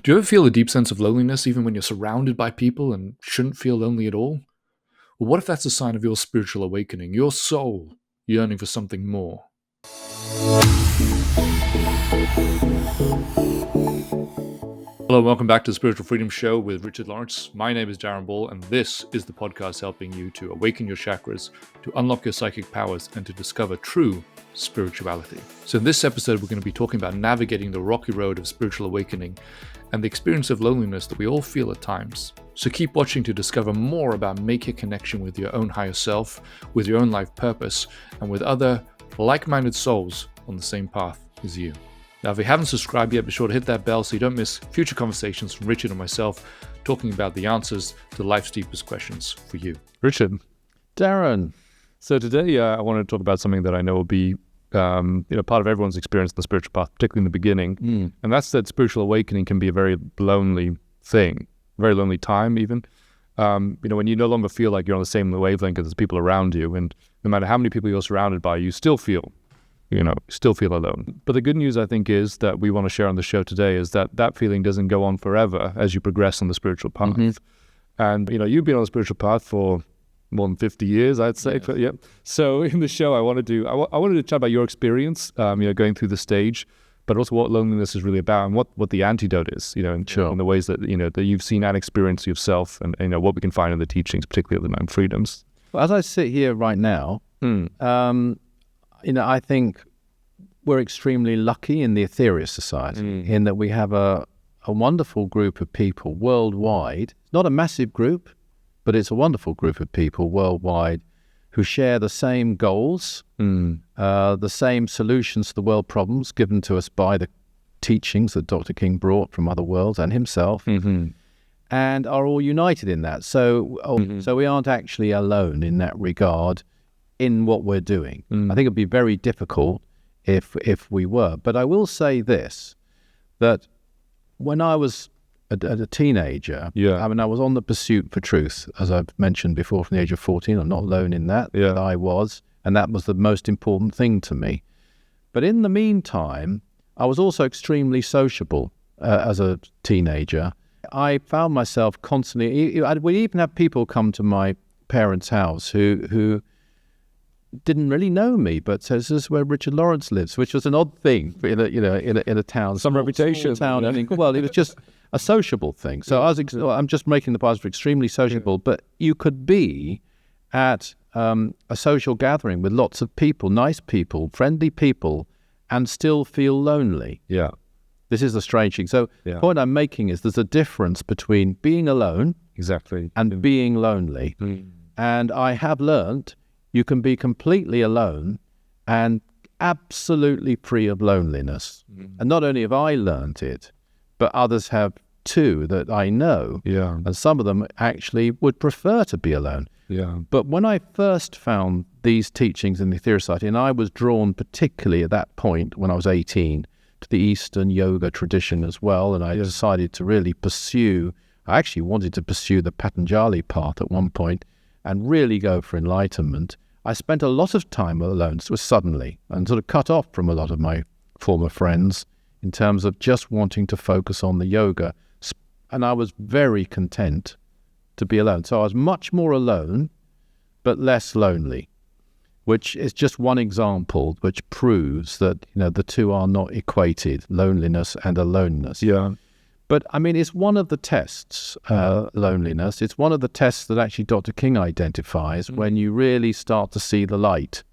Do you ever feel a deep sense of loneliness even when you're surrounded by people and shouldn't feel lonely at all? Or what if that's a sign of your spiritual awakening, your soul yearning for something more? Hello, and welcome back to the Spiritual Freedom Show with Richard Lawrence. My name is Darren Ball, and this is the podcast helping you to awaken your chakras, to unlock your psychic powers, and to discover true spirituality. So in this episode, we're going to be talking about navigating the rocky road of spiritual awakening and the experience of loneliness that we all feel at times. So keep watching to discover more about making a connection with your own higher self, with your own life purpose, and with other like-minded souls on the same path as you. Now, if you haven't subscribed yet, be sure to hit that bell so you don't miss future conversations from Richard and myself talking about the answers to life's deepest questions for you. Richard. Darren. So today I want to talk about something that I know will be part of everyone's experience in the spiritual path, particularly in the beginning. And that's that spiritual awakening can be a very lonely thing, very lonely time even. When you no longer feel like you're on the same wavelength as the people around you, and no matter how many people you're surrounded by, you still feel alone. But the good news, I think, is that we want to share on the show today is that that feeling doesn't go on forever as you progress on the spiritual path. Mm-hmm. And, you've been on the spiritual path for more than 50 years, I'd say. Yes. But, yeah. So in the show, I wanted to chat about your experience, going through the stage, but also what loneliness is really about and what the antidote is, in the ways that, that you've seen and experienced yourself and, what we can find in the teachings, particularly of the Nine Freedoms. Well, as I sit here right now, I think we're extremely lucky in the Aetherius Society in that we have a wonderful group of people worldwide. It's not a massive group, but it's a wonderful group of people worldwide who share the same goals, the same solutions to the world problems given to us by the teachings that Dr. King brought from other worlds and himself, and are all united in that. So we aren't actually alone in that regard in what we're doing. I think it'd be very difficult if we were. But I will say this, that when I was a teenager, I was on the pursuit for truth, as I've mentioned before, from the age of 14. I'm not alone in that. Yeah. I was, and that was the most important thing to me. But in the meantime, I was also extremely sociable as a teenager. I found myself constantly, we even have people come to my parents' house who didn't really know me, but says this is where Richard Lawrence lives, which was an odd thing in a town, some reputation. Town. Well, it was just a sociable thing. So I'm just making the past for extremely sociable. But you could be at a social gathering with lots of people, nice people, friendly people, and still feel lonely. Yeah, this is the strange thing. So the point I'm making is there's a difference between being alone, and being lonely. And I have learned you can be completely alone and absolutely free of loneliness. And not only have I learned it, but others have too that I know. Yeah. And some of them actually would prefer to be alone. Yeah. But when I first found these teachings in the Aetherius Society, and I was drawn particularly at that point when I was 18 to the Eastern yoga tradition as well, and I decided to really I actually wanted to pursue the Patanjali path at one point and really go for enlightenment. I spent a lot of time alone, suddenly, and sort of cut off from a lot of my former friends in terms of just wanting to focus on the yoga. And I was very content to be alone. So I was much more alone, but less lonely, which is just one example which proves that, the two are not equated, loneliness and aloneness. Yeah. But, it's one of the tests, loneliness. It's one of the tests that actually Dr. King identifies when you really start to see the light.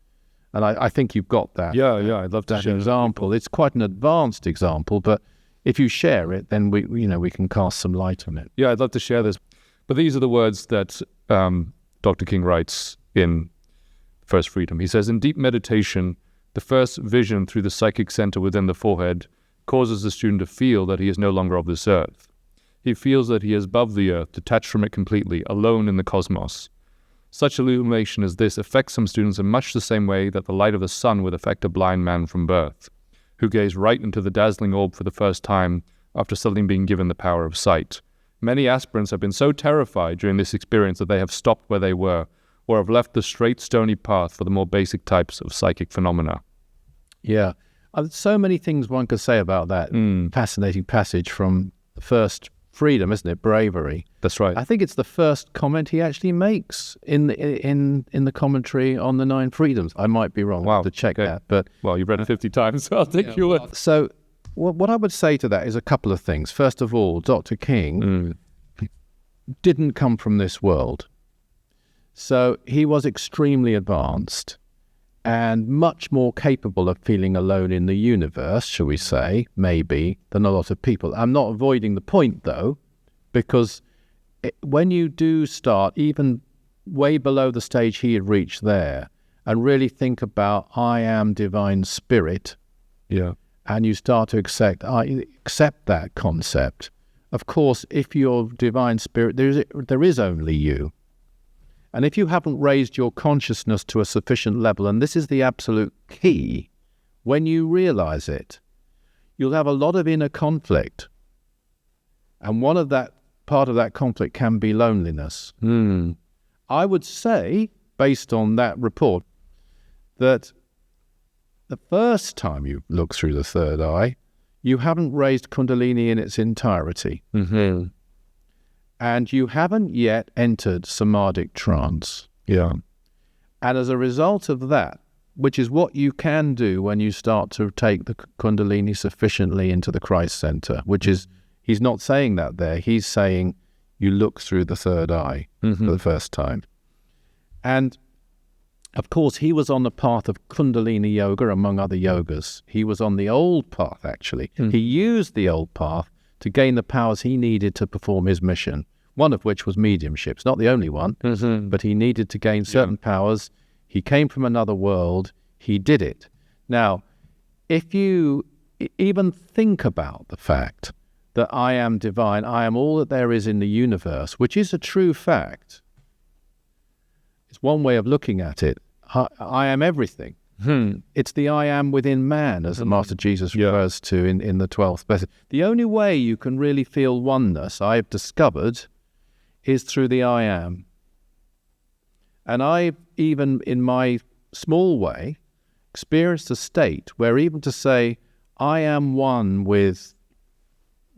And I think you've got that. Yeah, I'd love to share that example. It's quite an advanced example, but if you share it, then we can cast some light on it. Yeah, I'd love to share this. But these are the words that Dr. King writes in First Freedom. He says, in deep meditation, the first vision through the psychic center within the forehead causes the student to feel that he is no longer of this earth. He feels that he is above the earth, detached from it completely, alone in the cosmos. Such illumination as this affects some students in much the same way that the light of the sun would affect a blind man from birth, who gazed right into the dazzling orb for the first time after suddenly being given the power of sight. Many aspirants have been so terrified during this experience that they have stopped where they were, or have left the straight, stony path for the more basic types of psychic phenomena. Yeah. So many things one could say about that fascinating passage from the first freedom, isn't it? Bravery. That's right. I think it's the first comment he actually makes in the commentary on the 9 freedoms. I might be wrong. I'll have to check that. But well, you've read it 50 times, so I'll take your word. So what I would say to that is a couple of things. First of all, Dr. King didn't come from this world. So he was extremely advanced and much more capable of feeling alone in the universe, shall we say, maybe, than a lot of people. I'm not avoiding the point, though, because when you do start, even way below the stage he had reached there, and really think about I am divine spirit, and you start to accept that concept. Of course, if you're divine spirit, there is only you. And if you haven't raised your consciousness to a sufficient level, and this is the absolute key, when you realize it, you'll have a lot of inner conflict. And part of that conflict can be loneliness. I would say, based on that report, that the first time you look through the third eye, you haven't raised Kundalini in its entirety. And you haven't yet entered samadhic trance. And as a result of that, which is what you can do when you start to take the Kundalini sufficiently into the Christ center, which is, he's not saying that there, he's saying you look through the third eye for the first time. And of course, he was on the path of Kundalini yoga, among other yogas. He was on the old path, actually. He used the old path to gain the powers he needed to perform his mission, one of which was mediumship. It's not the only one, but he needed to gain certain powers. He came from another world. He did it. Now, if you even think about the fact that I am divine, I am all that there is in the universe, which is a true fact. It's one way of looking at it. I am everything. It's the I am within man, as the Master Jesus refers to in the 12th blessing. The only way you can really feel oneness, I've discovered, is through the I am. And I, even in my small way, experienced a state where even to say, I am one with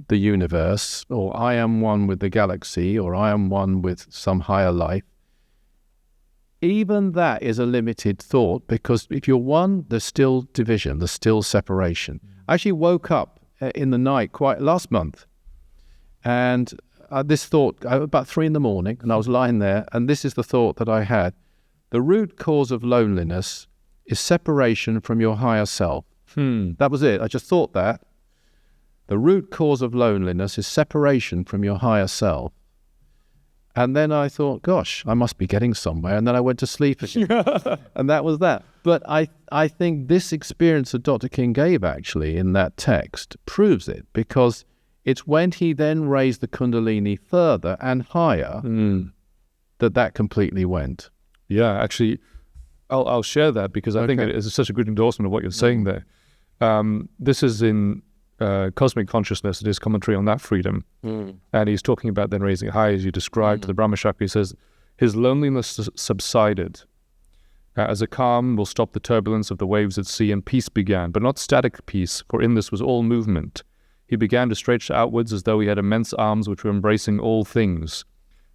the universe, or I am one with the galaxy, or I am one with some higher life, even that is a limited thought, because if you're one, there's still division, there's still separation. I actually woke up in the night last month, and this thought, about 3 a.m, and I was lying there, and this is the thought that I had. The root cause of loneliness is separation from your higher self. That was it. I just thought that. The root cause of loneliness is separation from your higher self. And then I thought, gosh, I must be getting somewhere. And then I went to sleep again. And that was that. But I think this experience that Dr. King gave actually in that text proves it, because it's when he then raised the Kundalini further and higher that completely went. Yeah, actually, I'll share that, because I think it is such a good endorsement of what you're saying there. This is in Cosmic Consciousness, it is commentary on that freedom. And he's talking about then raising it high, as you described, to the Brahma Chakra. He says, his loneliness subsided as a calm will stop the turbulence of the waves at sea, and peace began, but not static peace, for in this was all movement. He began to stretch outwards as though he had immense arms which were embracing all things.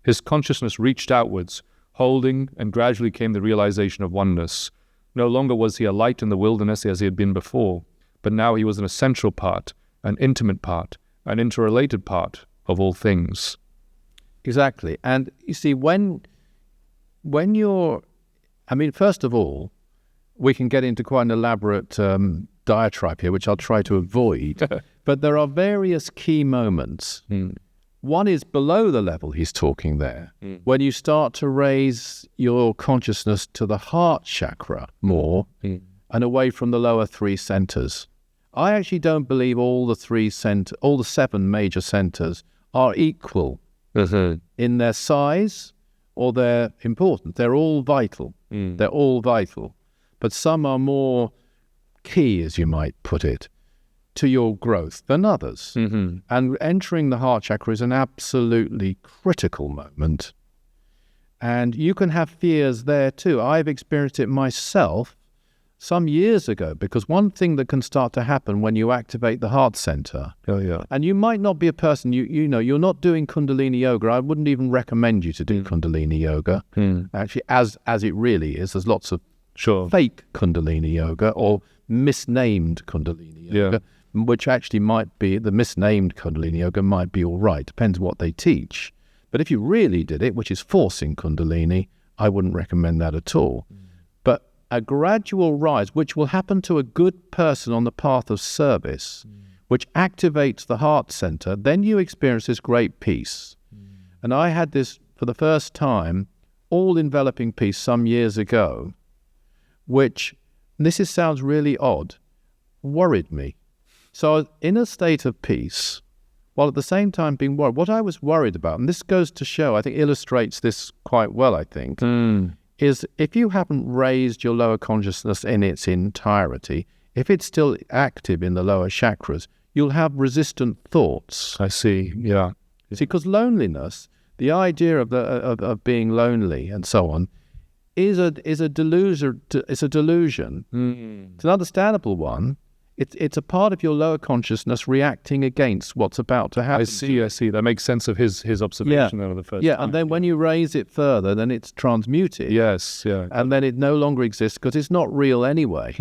His consciousness reached outwards, holding, and gradually came the realization of oneness. No longer was he a light in the wilderness as he had been before, but now he was an essential part, an intimate part, an interrelated part of all things. Exactly. And you see, when you're, first of all, we can get into quite an elaborate diatribe here, which I'll try to avoid, but there are various key moments. One is below the level he's talking there, when you start to raise your consciousness to the heart chakra more, and away from the lower 3 centers. I actually don't believe all the 7 major centers are equal in their size or their importance. They're all vital. They're all vital. But some are more key, as you might put it, to your growth than others. And entering the heart chakra is an absolutely critical moment. And you can have fears there too. I've experienced it myself. some years ago, because one thing that can start to happen when you activate the heart center, and you might not be a person, you know, you're not doing Kundalini yoga. I wouldn't even recommend you to do Kundalini yoga. Actually, as it really is, there's lots of fake Kundalini yoga or misnamed Kundalini yoga, which actually might be, the misnamed Kundalini yoga might be all right, depends what they teach. But if you really did it, which is forcing Kundalini, I wouldn't recommend that at all. But a gradual rise, which will happen to a good person on the path of service, which activates the heart center, then you experience this great peace. And I had this for the first time, all-enveloping peace some years ago, which, sounds really odd, worried me. So I was in a state of peace, while at the same time being worried. What I was worried about, and this goes to show, I think illustrates this quite well, I think, is if you haven't raised your lower consciousness in its entirety, if it's still active in the lower chakras, you'll have resistant thoughts. I see, yeah. See, because loneliness, the idea of being lonely and so on, is a delusion. It's a delusion. It's an understandable one. It's a part of your lower consciousness reacting against what's about to happen. I see. That makes sense of his observation of the first time. And then when you raise it further, then it's transmuted. Yes, yeah. And then it no longer exists because it's not real anyway.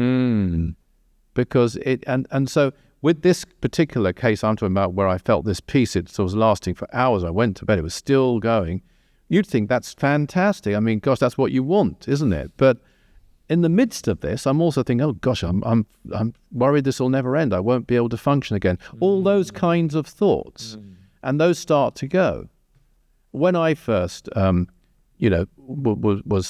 Because and so with this particular case I'm talking about, where I felt this peace, it was lasting for hours. I went to bed, it was still going. You'd think that's fantastic. I mean, gosh, that's what you want, isn't it? But in the midst of this, I'm also thinking, oh gosh, I'm worried this will never end. I won't be able to function again. All those kinds of thoughts, and those start to go. When I first, was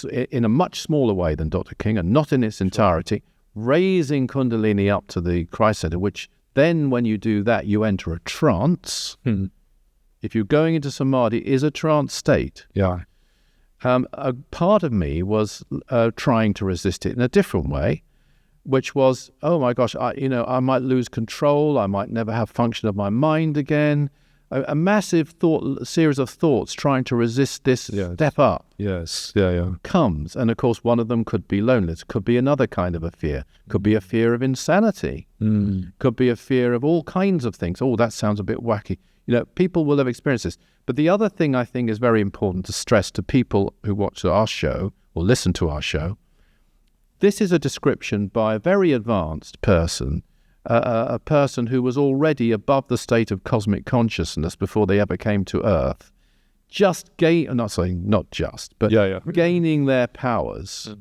in a much smaller way than Dr. King, and not in its entirety, raising Kundalini up to the Christ center, which then when you do that, you enter a trance. If you're going into samadhi, is a trance state. Yeah. A part of me was trying to resist it in a different way, which was, oh my gosh, I might lose control. I might never have function of my mind again. A massive series of thoughts trying to resist this step up. Yes, yeah. Comes, and of course, one of them could be loneliness. Could be another kind of a fear. Could be a fear of insanity. Could be a fear of all kinds of things. Oh, that sounds a bit wacky. People will have experienced this. But the other thing I think is very important to stress to people who watch our show or listen to our show, this is a description by a very advanced person, a person who was already above the state of cosmic consciousness before they ever came to Earth, gaining their powers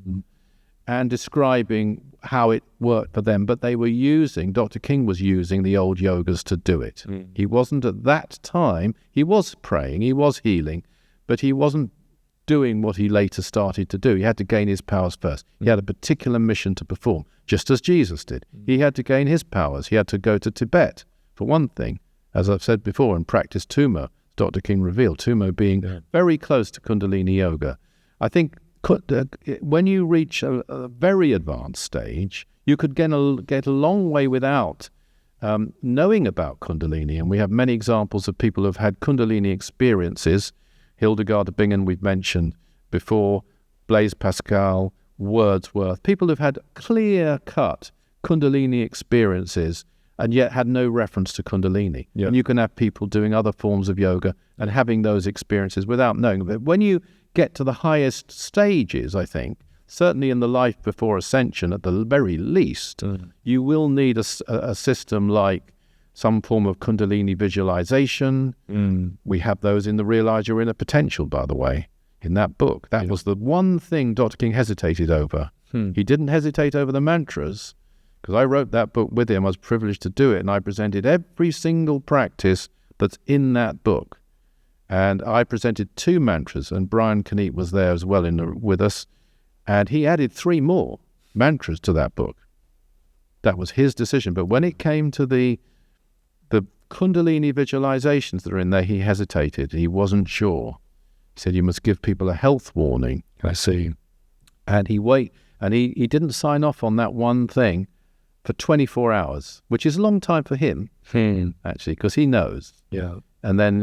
and describing how it worked for them. But they were Dr. King was using the old yogas to do it. He wasn't at that time, he was praying, he was healing, but he wasn't doing what he later started to do. He had to gain his powers first. He had a particular mission to perform, just as Jesus did. He had to gain his powers. He had to go to Tibet, for one thing, as I've said before, and practice Tummo. Dr. King revealed Tummo being very close to Kundalini yoga. I think when you reach a very advanced stage, you could get a long way without knowing about Kundalini. And we have many examples of people who've had Kundalini experiences. Hildegard of Bingen, we've mentioned before, Blaise Pascal, Wordsworth, people who've had clear-cut Kundalini experiences and yet had no reference to Kundalini. And you can have people doing other forms of yoga and having those experiences without knowing. But when you get to the highest stages, I think, certainly in the life before ascension at the very least, you will need a system like some form of Kundalini visualization. We have those in the Realize Your Inner Potential, by the way, in that book. That was the one thing Dr. King hesitated over. He didn't hesitate over the mantras, because I wrote that book with him. I was privileged to do it, and I presented every single practice that's in that book. And I presented 2 mantras, and Brian Knight was there as well with us, and he added 3 more mantras to that book. That was his decision. But when it came to the Kundalini visualizations that are in there, he hesitated. He wasn't sure. He said, you must give people a health warning. I see. And he didn't sign off on that one thing for 24 hours, which is a long time for him, actually, because he knows. Yeah. And then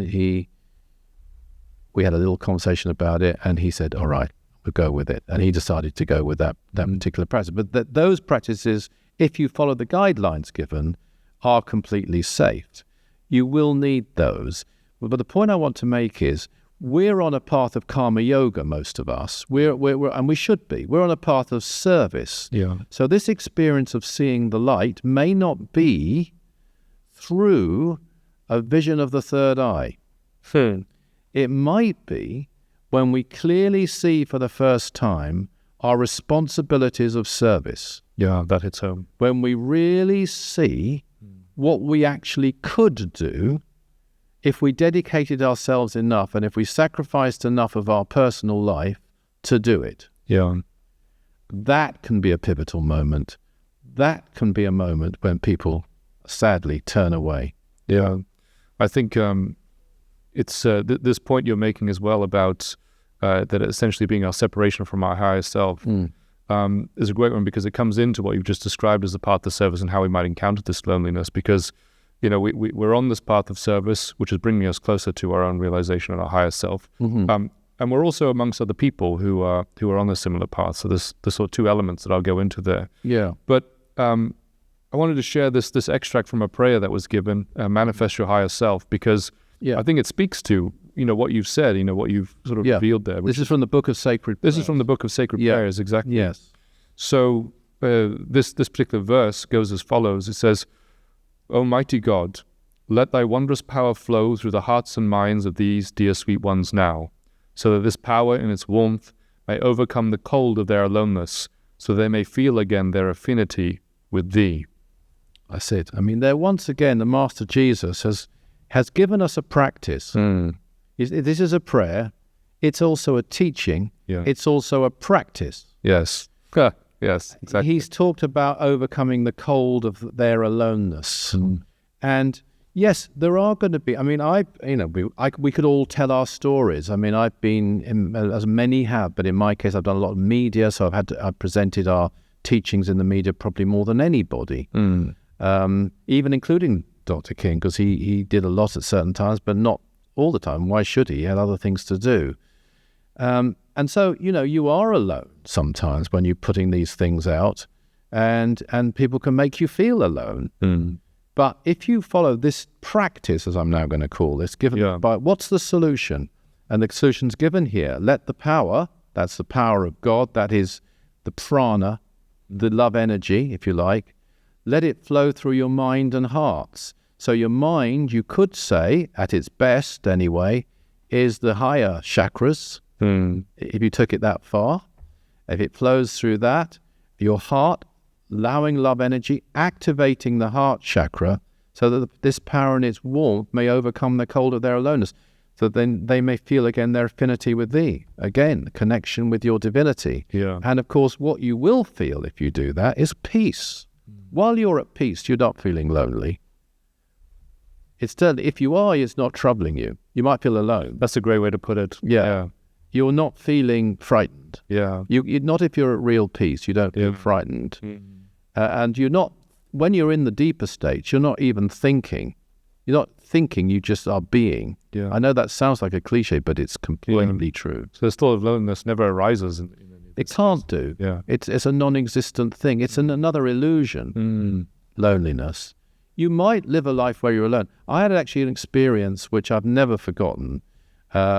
we had a little conversation about it, and he said, all right, go with it. And he decided to go with that particular practice. But those practices, if you follow the guidelines given, are completely safe. You will need those. But the point I want to make is, we're on a path of karma yoga, most of us. And we should be. We're on a path of service. Yeah. So this experience of seeing the light may not be through a vision of the third eye. It might be when we clearly see for the first time our responsibilities of service. Yeah, that hits home. When we really see what we actually could do if we dedicated ourselves enough and if we sacrificed enough of our personal life to do it. Yeah. That can be a pivotal moment. That can be a moment when people sadly turn away. Yeah. I think it's this point you're making as well about that essentially being our separation from our higher self is a great one, because it comes into what you've just described as the path of service and how we might encounter this loneliness, because we're on this path of service, which is bringing us closer to our own realization and our higher self. And we're also amongst other people who are on a similar path. So there's sort of two elements that I'll go into there. Yeah. But I wanted to share this extract from a prayer that was given, manifest your higher self, because I think it speaks to, what you've said, what you've sort of revealed there. This is from the Book of Sacred Prayers. This is from the Book of Sacred Prayers, exactly. Yes. So this particular verse goes as follows. It says, Almighty God, let thy wondrous power flow through the hearts and minds of these dear sweet ones now, so that this power in its warmth may overcome the cold of their aloneness, so they may feel again their affinity with thee. That's it. I mean, there once again, the Master Jesus has given us a practice. This is a prayer. It's also a teaching. Yeah. It's also a practice. Yes. Yes, exactly. He's talked about overcoming the cold of their aloneness. And yes, there are going to be, I mean, we could all tell our stories. I mean, I've been, as many have, but in my case, I've done a lot of media, so I've presented our teachings in the media probably more than anybody, even including Dr. King, because he did a lot at certain times, but not all the time. Why should he? He had other things to do. And so, you are alone sometimes when you're putting these things out, and people can make you feel alone. But if you follow this practice, as I'm now going to call this, given by what's the solution? And the solution's given here. Let the power, that's the power of God, that is the prana, the love energy, if you like, let it flow through your mind and hearts. So your mind, you could say, at its best anyway, is the higher chakras. If you took it that far, if it flows through that, your heart, allowing love energy, activating the heart chakra, so that this power and its warmth may overcome the cold of their aloneness, so then they may feel again their affinity with thee, again, the connection with your divinity. And of course, what you will feel if you do that is peace. While you're at peace, you're not feeling lonely. It's certainly, if you are, it's not troubling you. You might feel alone. That's a great way to put it. Yeah. You're not feeling frightened. Yeah. You not if you're at real peace. You don't feel frightened. And you're not, when you're in the deeper states, you're not even thinking. You're not thinking, you just are being. I know that sounds like a cliche, but it's completely true. So the thought of loneliness never arises. It can't do. It's a non-existent thing. It's another illusion, loneliness. You might live a life where you're alone. I had actually an experience which I've never forgotten.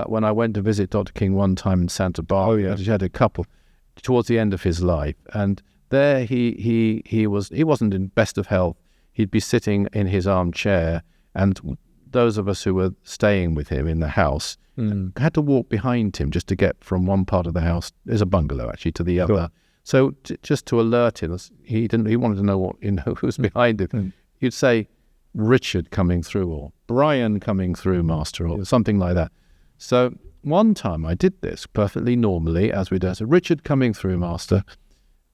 When I went to visit Dr. King one time in Santa Barbara, he had a couple towards the end of his life, and there he wasn't in best of health. He'd be sitting in his armchair, and those of us who were staying with him in the house had to walk behind him just to get from one part of the house, there's a bungalow actually, to the other. So just to alert him, he wanted to know who was behind him. You'd say Richard coming through, or Brian coming through, Master, or something like that. So one time I did this perfectly normally, as we do. So Richard coming through, Master,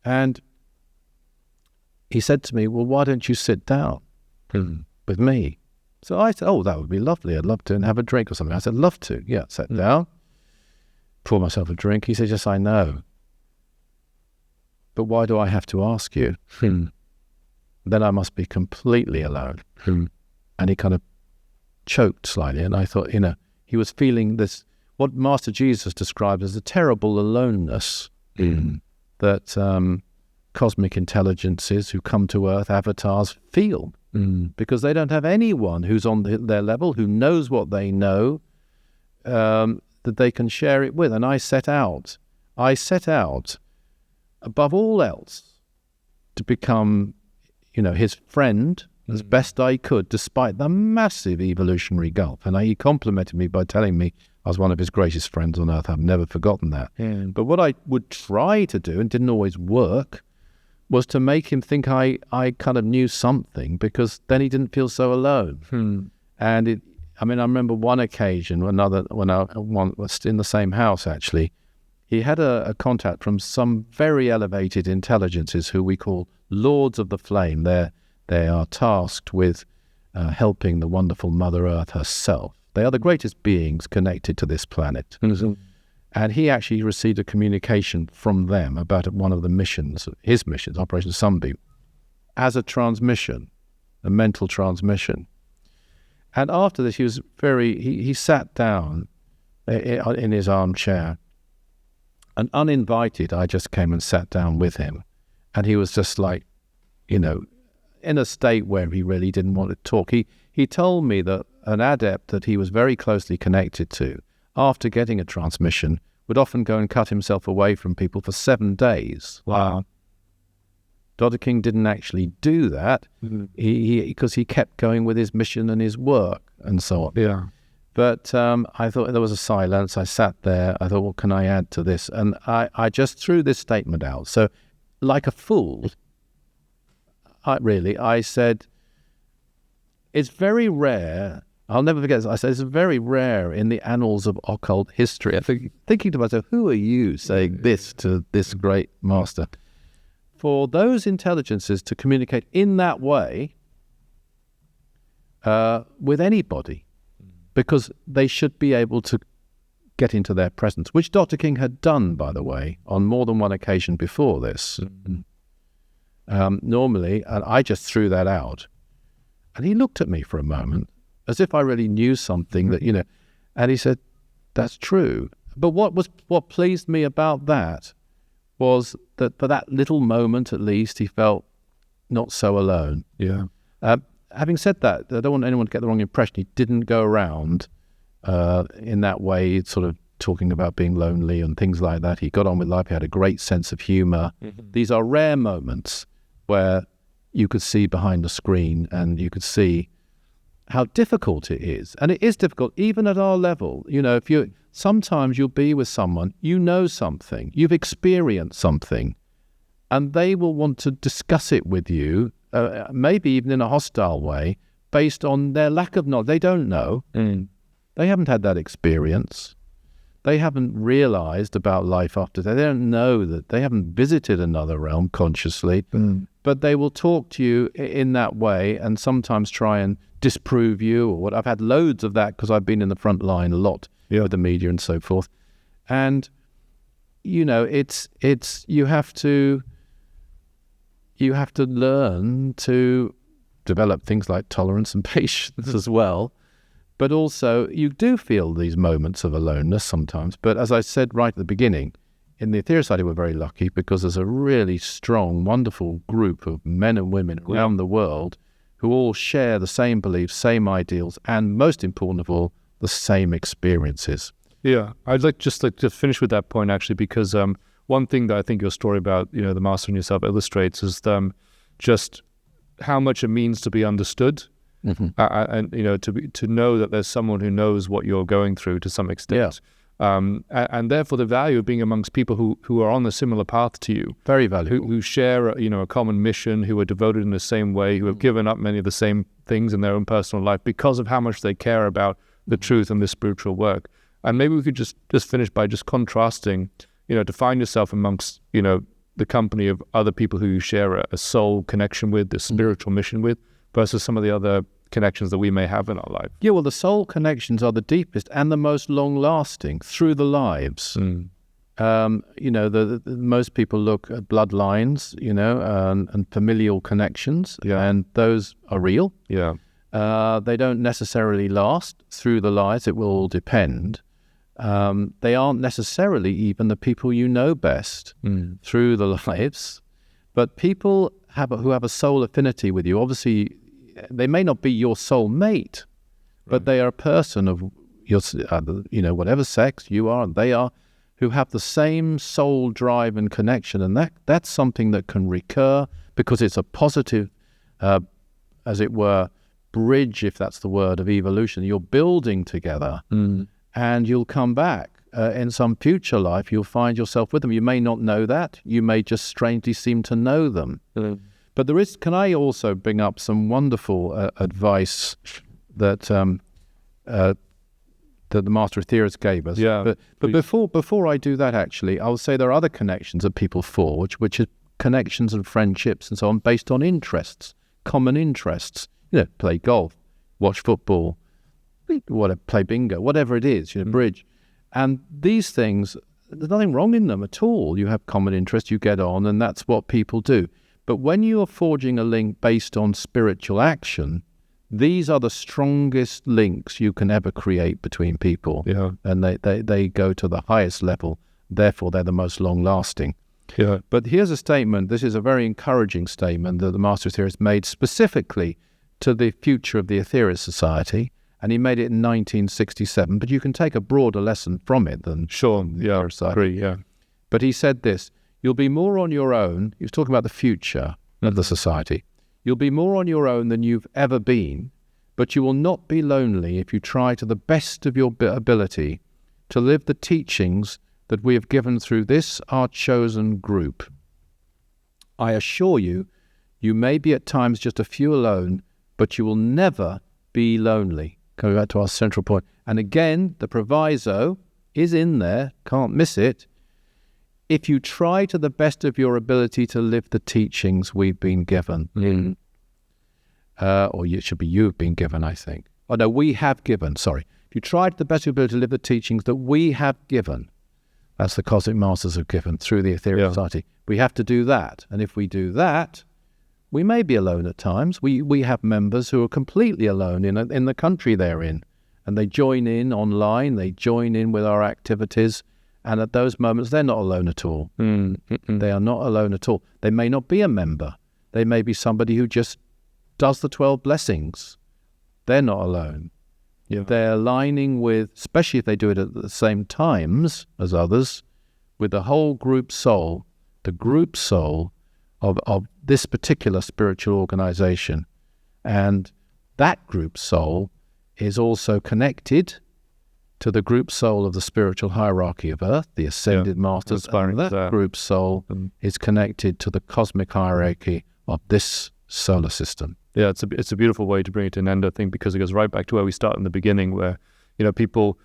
and he said to me, well, why don't you sit down with me? So I said, oh, that would be lovely. I'd love to, and have a drink or something. I said, love to. Yeah, sat down, pour myself a drink. He said, yes, I know. But why do I have to ask you? Then I must be completely alone. And he kind of choked slightly, and I thought, he was feeling this, what Master Jesus described as a terrible aloneness that cosmic intelligences who come to Earth, avatars, feel. Because they don't have anyone who's on their level, who knows what they know, that they can share it with. And I set out, above all else, to become, his friend as best I could, despite the massive evolutionary gulf. And he complimented me by telling me I was one of his greatest friends on Earth. I've never forgotten that. But what I would try to do, and didn't always work, was to make him think I kind of knew something, because then he didn't feel so alone. And I remember one occasion, when I was in the same house actually, he had a contact from some very elevated intelligences who we call Lords of the Flame. They are tasked with helping the wonderful Mother Earth herself. They are the greatest beings connected to this planet. And he actually received a communication from them about one of the missions, his missions, Operation Sunbeam, as a transmission, a mental transmission. And after this, he sat down in his armchair, and uninvited, I just came and sat down with him. And he was just like, in a state where he really didn't want to talk. He told me that an adept that he was very closely connected to, after getting a transmission, would often go and cut himself away from people for 7 days. Wow. Dr. King didn't actually do that, because he kept going with his mission and his work and so on. Yeah. But I thought there was a silence. I sat there. I thought, what can I add to this? And I just threw this statement out. So, like a fool, I said, it's very rare. I'll never forget this. I said, it's very rare in the annals of occult history. I think, thinking to myself, who are you saying this to this great master? For those intelligences to communicate in that way with anybody, because they should be able to get into their presence, which Dr. King had done, by the way, on more than one occasion before this. Normally, and I just threw that out. And he looked at me for a moment, as if I really knew something that, and he said, that's true. But what pleased me about that was that for that little moment, at least, he felt not so alone. Yeah. Having said that, I don't want anyone to get the wrong impression. He didn't go around in that way, sort of talking about being lonely and things like that. He got on with life. He had a great sense of humor. These are rare moments where you could see behind the screen and you could see how difficult it is. And it is difficult, even at our level. Sometimes you'll be with someone, something, you've experienced something, and they will want to discuss it with you, maybe even in a hostile way, based on their lack of knowledge. They don't know. They haven't had that experience. They haven't realized about life after death. They don't know that. They haven't visited another realm consciously. But they will talk to you in that way and sometimes try and disprove you or what. I've had loads of that because I've been in the front line a lot with the media and so forth. And, it's you have to learn to develop things like tolerance and patience as well. But also, you do feel these moments of aloneness sometimes. But as I said right at the beginning, in the Etheric Society, we're very lucky because there's a really strong, wonderful group of men and women around the world who all share the same beliefs, same ideals, and most important of all, the same experiences. Yeah, I'd like to finish with that point, actually, because one thing that I think your story about, the Master and yourself illustrates is just how much it means to be understood. And to know that there's someone who knows what you're going through to some extent, and therefore the value of being amongst people who are on a similar path to you, very valuable, who share a common mission, who are devoted in the same way, who have given up many of the same things in their own personal life because of how much they care about the truth and this spiritual work. And maybe we could just finish by just contrasting, to find yourself amongst the company of other people who you share a soul connection with, this spiritual mission with, versus some of the other connections that we may have in our life. Yeah, well, the soul connections are the deepest and the most long-lasting through the lives. Most people look at bloodlines, and familial connections, and those are real. Yeah. They don't necessarily last through the lives. It will all depend. They aren't necessarily even the people you know best through the lives, but people who have a soul affinity with you. Obviously, they may not be your soul mate, but they are a person of your, whatever sex you are, they are, who have the same soul drive and connection, and that's something that can recur because it's a positive, as it were, bridge, if that's the word, of evolution. You're building together, and you'll come back in some future life. You'll find yourself with them. You may not know that. You may just strangely seem to know them. But there is. Can I also bring up some wonderful advice that that the Master Aetherius gave us? Yeah. But before I do that, actually, I'll say there are other connections that people forge, which are connections and friendships and so on, based on interests, common interests. Play golf, watch football, play bingo, whatever it is, bridge. And these things, there's nothing wrong in them at all. You have common interests, you get on, and that's what people do. But when you are forging a link based on spiritual action, these are the strongest links you can ever create between people. Yeah. And they go to the highest level. Therefore, they're the most long-lasting. Yeah. But here's a statement. This is a very encouraging statement that the Master Aetherius made specifically to the future of the Aetherius Society. And he made it in 1967. But you can take a broader lesson from it than Sure. the Yeah. Aetherius Society. Agree. Yeah. But he said this: you'll be more on your own. He was talking about the future of the society. You'll be more on your own than you've ever been, but you will not be lonely if you try to the best of your ability to live the teachings that we have given through this, our chosen group. I assure you, you may be at times just a few alone, but you will never be lonely. Coming back to our central point. And again, the proviso is in there, can't miss it. If you try to the best of your ability to live the teachings we've been given. Or it should be you've been given, I think. Oh no, we have given, sorry. If you try to the best of your ability to live the teachings that we have given, that's the Cosmic Masters have given through the Aetherius Society. We have to do that. And if we do that, we may be alone at times. We have members who are completely alone in the country they're in. And they join in online, they join in with our activities. And at those moments, they're not alone at all. They are not alone at all. They may not be a member. They may be somebody who just does the 12 blessings. They're not alone. Yeah. They're aligning with, especially if they do it at the same times as others, with the whole group soul, the group soul of this particular spiritual organization. And that group soul is also connected to the group soul of the spiritual hierarchy of Earth, the Ascended Masters. And that group soul is connected to the cosmic hierarchy of this solar system. Yeah, it's a beautiful way to bring it to an end, I think, because it goes right back to where we start in the beginning, where people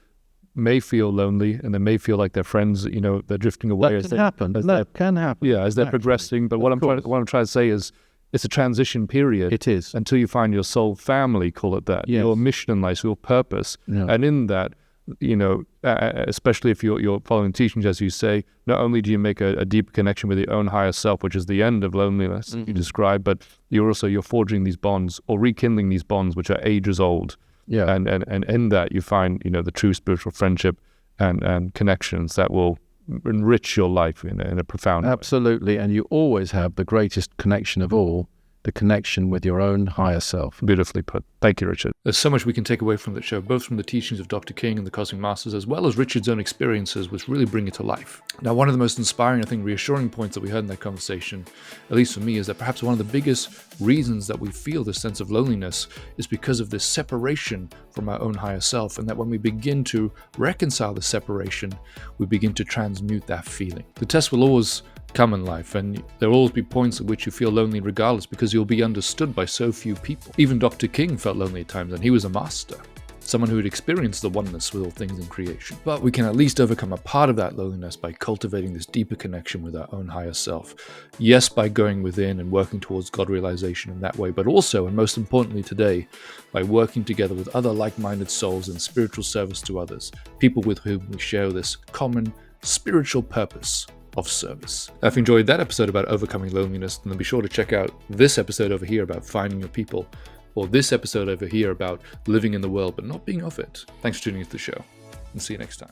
may feel lonely and they may feel like their friends, they're drifting away. That can happen. Yeah, as they're progressing. But what I'm trying to say is, it's a transition period. It is. Until you find your soul family, call it that. Yes. Your mission in life, your purpose. Yeah. And in that, especially if you're following teachings, as you say, not only do you make a deep connection with your own higher self, which is the end of loneliness you describe, but you're forging these bonds or rekindling these bonds which are ages old. Yeah. And in that you find, the true spiritual friendship and connections that will enrich your life in a profound way. Absolutely. And you always have the greatest connection of all, the connection with your own higher self. Beautifully put. Thank you, Richard. There's so much we can take away from the show, both from the teachings of Dr. King and the Cosmic Masters, as well as Richard's own experiences, which really bring it to life. Now, one of the most inspiring, I think, reassuring points that we heard in that conversation, at least for me, is that perhaps one of the biggest reasons that we feel this sense of loneliness is because of this separation from our own higher self, and that when we begin to reconcile the separation, we begin to transmute that feeling. The test will always come in life, and there will always be points at which you feel lonely regardless, because you'll be understood by so few people. Even Dr. King felt lonely at times, and he was a master, someone who had experienced the oneness with all things in creation. But we can at least overcome a part of that loneliness by cultivating this deeper connection with our own higher self. Yes, by going within and working towards God realization in that way, but also, and most importantly today, by working together with other like-minded souls in spiritual service to others, people with whom we share this common spiritual purpose of service. Now, if you enjoyed that episode about overcoming loneliness, then be sure to check out this episode over here about finding your people, or this episode over here about living in the world but not being of it. Thanks for tuning into the show, and see you next time.